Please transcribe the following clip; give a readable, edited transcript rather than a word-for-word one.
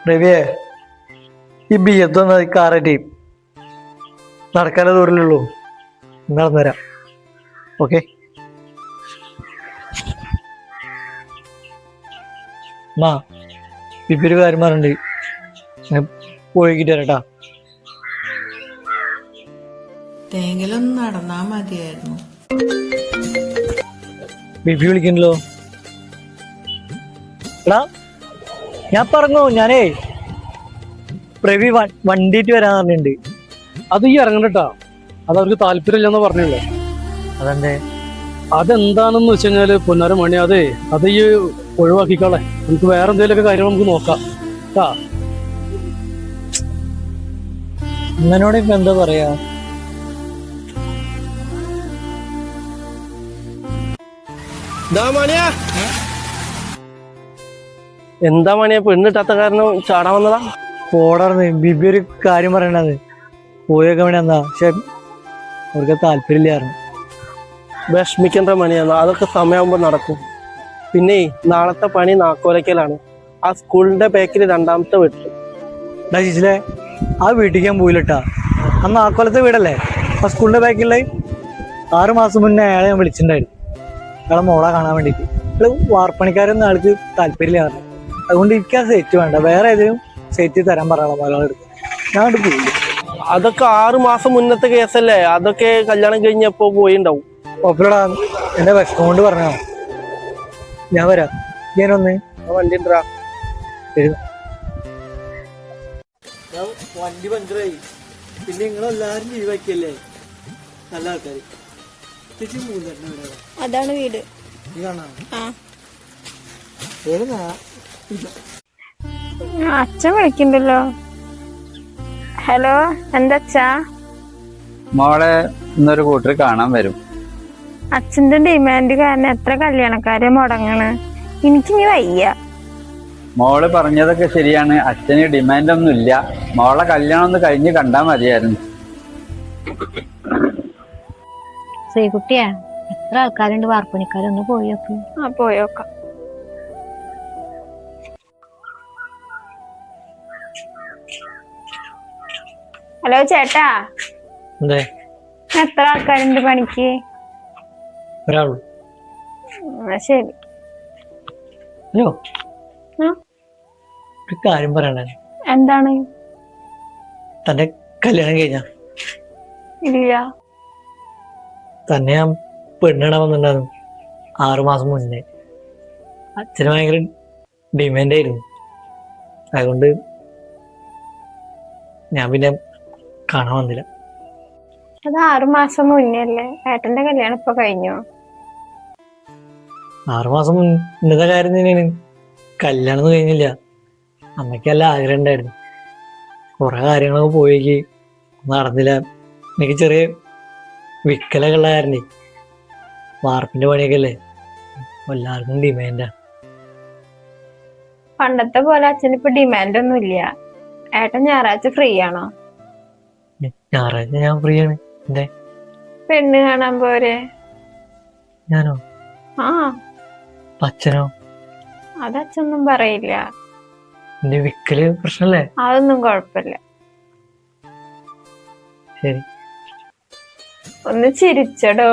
രവിയെ ഈ ബിയത്തൊന്ന് കാറേറ്റി നടക്കാനേ ദൂരമുള്ളൂ. നടന്നുതരാം. ഓക്കെ മാ ഇപ്പൊ ഒരു കാര്യം പറഞ്ഞിട്ടുണ്ട്. ഞാൻ പോയിക്കിട്ട് വരട്ടാ. എങ്കിലൊന്നും നടന്നാ മതിയായിരുന്നു. ബിബി വിളിക്കണല്ലോ. എടാ ഞാൻ പറഞ്ഞു, ഞാനേ പ്രവി വണ്ടിയിട്ട് വരാൻ പറഞ്ഞിട്ടുണ്ട്. അത് ഈ ഇറങ്ങണ്ടട്ടാ, അത് അവർക്ക് താല്പര്യമില്ലെന്ന് പറഞ്ഞില്ലേ. അതെന്തേ? അതെന്താണെന്ന് വെച്ച് കഴിഞ്ഞാല് പൊന്നാര മണി, അത് ഈ ഒഴിവാക്കിക്കളെ. നമുക്ക് വേറെ എന്തെങ്കിലുമൊക്കെ കാര്യങ്ങൾ നമുക്ക് നോക്കാം കേട്ടാ. എന്നോട് ഇപ്പൊ എന്താ പറയാ? എന്താ മണിയാ പെണ്ണിട്ടാത്ത കാരണം ചാടാൻ വന്നതാ? പോടാർന്ന്. ബിബി ഒരു കാര്യം പറയണത് പോയൊക്കെ വേണ്ടി എന്താ, പക്ഷെ അവർക്ക് താല്പര്യമില്ലായിരുന്നു. വിഷമിക്കണ്ട മണിയാ, അതൊക്കെ സമയമാകുമ്പോ നടക്കും. പിന്നെ നാളത്തെ പണി നാക്കോലക്കലാണ്. ആ സ്കൂളിന്റെ ബാക്കിൽ രണ്ടാമത്തെ വീട്ടിൽ. ചേച്ചിലെ ആ വീട്ടിൽ ഞാൻ പോയില്ലട്ടാ. അന്ന് ആക്കോലത്തെ വീടല്ലേ ആ സ്കൂളിന്റെ ബാക്കിലുള്ള. 6 മാസം മുന്നേ അയാളെ ഞാൻ വിളിച്ചിട്ടുണ്ടായിരുന്നു, അയാളെ മോളെ കാണാൻ വേണ്ടിയിട്ട്. അയാള് വാർപ്പണിക്കാരൊന്നും ആൾക്ക് താല്പര്യമില്ലായിരുന്നു. അതുകൊണ്ട് എനിക്ക് ആ സെറ്റ് വേണ്ട, വേറെ ഏതെങ്കിലും സെറ്റ് തരാൻ പറയാം ഒരാളെടുത്ത്. ഞാൻ അങ്ങോട്ട് പോയില്ല. അതൊക്കെ 6 മാസം മുന്നത്തെ കേസല്ലേ, അതൊക്കെ കല്യാണം കഴിഞ്ഞപ്പോ പോയിണ്ടാവും. ഒപ്പരടാ, എന്റെ വിഷമം കൊണ്ട് പറഞ്ഞോ. ഞാൻ വരാം. ഞാനൊന്ന് വണ്ടി ഉണ്ടാ. വണ്ടി പഞ്ചറായി. പിന്നെ നിങ്ങളെല്ലാരും ലീവാക്കിയല്ലേ, നല്ല ആൾക്കാര്. അതാണ് വീട്. അച്ഛൻ വിളിക്കണ്ടല്ലോ. ഹലോ, എന്താ മോളെ ഇന്നൊരു കൂട്ടർ കാണാൻ വരും. അച്ഛന്റെ ഡിമാൻഡ് കാരണം എത്ര കല്യാണക്കാരെ മുടങ്ങണ്. എനിക്കിനി വയ്യ. മോള് പറഞ്ഞതൊക്കെ ശരിയാണ്, അച്ഛന് ഡിമാൻഡ് ഒന്നും ഇല്ല. മോളെ കല്യാണം ഒന്ന് കഴിഞ്ഞ് കണ്ടാ മതിയായിരുന്നു. ശ്രീകുട്ടിയാ, എത്ര ആൾക്കാരുണ്ട് വാർപ്പണിക്കാരൊന്ന് പോയോക്ക്. പോയോക്കാം. ഹലോ ചേട്ടാ, എന്തേ? എത്ര ആൾക്കാരുണ്ട് പണിക്ക്? ഒരാളു. ശരി. ഹലോ, ഒരു കാര്യം പറയണേ. എന്താണ്? തന്റെ കല്യാണം കഴിഞ്ഞ? ഇല്ല. തന്നെ ഞാൻ പെണ്ണിടാൻ വന്നിട്ടുണ്ടായിരുന്നു 6 മാസം മുന്നേ. അച്ഛന് ഭയങ്കര ഡിമാൻഡ് ആയിരുന്നു. അതുകൊണ്ട് ഞാൻ പിന്നെ കാണാൻ വന്നില്ല. അത് 6 മാസം മുന്നേ അല്ലേ? ഏട്ടന്റെ കല്യാണം ഇപ്പൊ കഴിഞ്ഞോ? 6 മാസം മുന്നത്തെ കാര്യം തന്നെയാണ്. കല്യാണം ഒന്നും കഴിഞ്ഞില്ല. അമ്മയ്ക്കല്ല ആഗ്രഹം ഉണ്ടായിരുന്നു. കുറെ കാര്യങ്ങളൊക്കെ പോയേക്ക് നടന്നില്ല. എനിക്ക് ചെറിയ വിക്കലൊക്കെ ഉള്ള കാരണേ, വാർപ്പിന്റെ പണിയൊക്കെ അല്ലേ, എല്ലാവർക്കും ഡിമാൻഡാ. പണ്ടത്തെ പോലെ അച്ഛനിപ്പോ ഡിമാൻഡ് ഒന്നും ഇല്ല. ഏട്ടൻ ഞായറാഴ്ച ഫ്രീ ആണോ? ഞായറാഴ്ച ഞാൻ ഫ്രീ ആണ്. എന്തേ? പെണ്ണ് കാണാൻ പോരെ? ഞാനോ? ആ. അച്ഛനോ? അത് അച്ഛനൊന്നും പറയില്ല. എന്റെ വിക്കല് പ്രശ്നല്ലേ? അതൊന്നും കുഴപ്പമില്ല. ശരി. ഒന്ന് ചിരിച്ചടോ.